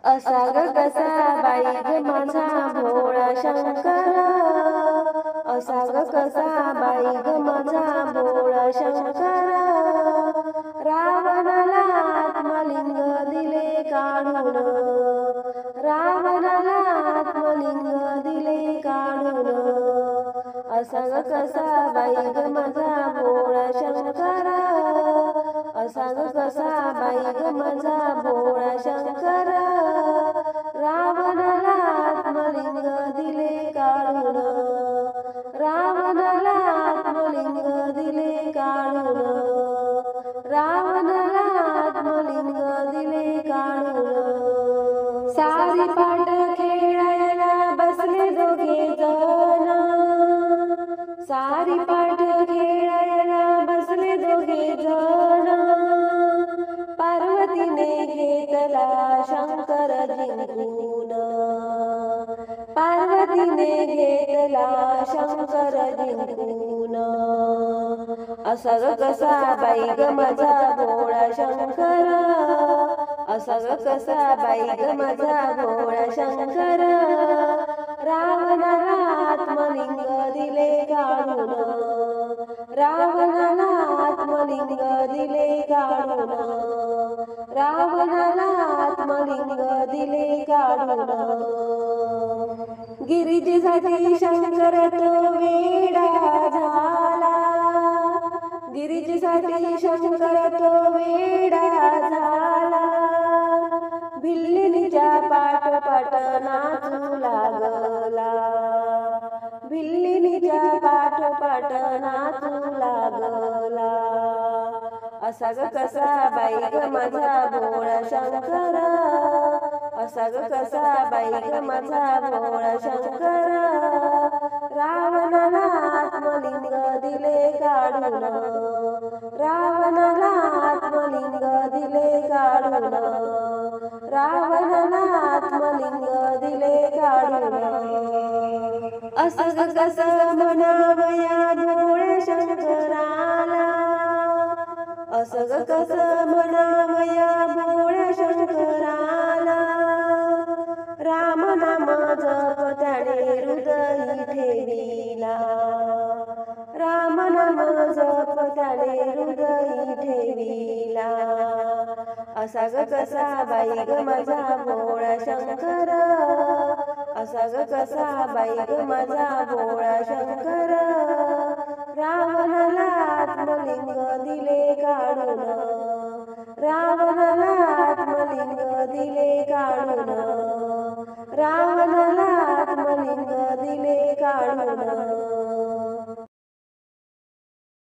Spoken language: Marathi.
असा ग कसा बाई ग माझा भोळा शंकर, असा ग कसा बाई ग माझा भोळा शंकर. रावणाला आत्मलिंग दिले काढून, रावणाला आत्मलिंग दिले काढून. असा ग कसा बाई ग माझा भोळा शंकर, असा ग कसा बाई ग माझा भोळा शंकर. रावणाला आत्मलिंग दिले काढून, रावणाला आत्मलिंग दिले काढून, रावणाला आत्मलिंग दिले काढून. सारी पाट खेळायला बसले दोघे जण, सारी पाट खेळायला बसले दोघे जण. पार्वतीने घेतला शंकर जिंकून, पार्वतीने घेतला शंकर जिंकून. असा ग कसा बाई ग माझा भोळा शंकर, असा ग कसा बाई ग माझा भोळा शंकर. रावणाला आत्मलिंग दिले काढून, रावणाला आत्मलिंग दिले काढून, रावणाला आत्मलिंग दिले काढून. गिरिजेसाठी शंकर तो वेडा झाला, गिरिजेसाठी शंकर तो वेडा झाला. भिल्लिणीच्या पाठोपाठ नाचू लागला, भिल्लिणीच्या पाठोपाठ नाचू लागला. असा ग कसा बाई ग माझा भोळा शंकर, असा ग कसा बाई ग माझा भोळा शंकर. रावणाला आत्मलिंग दिले काढून, रावणाला आत्मलिंग दिले काढून, रावणाला आत्मलिंग दिले काढून. असं ग कसं म्हणावया भोळ्या शंकराला, असं ग कसं म्हणावया भोळ्या शंकराला. राम नाम जप त्याने हृदयी ठेविला, राम नाम जप त्याने हृदयी ठेविला. असा ग कसा बाई ग माझा भोळा शंकर, असा ग कसा बाई ग माझा भोळा शंकर. रावणाला आत्मलिंग दिले काढून, रावणाला आत्मलिंग दिले काढून, रावणाला आत्मलिंग दिले काढून.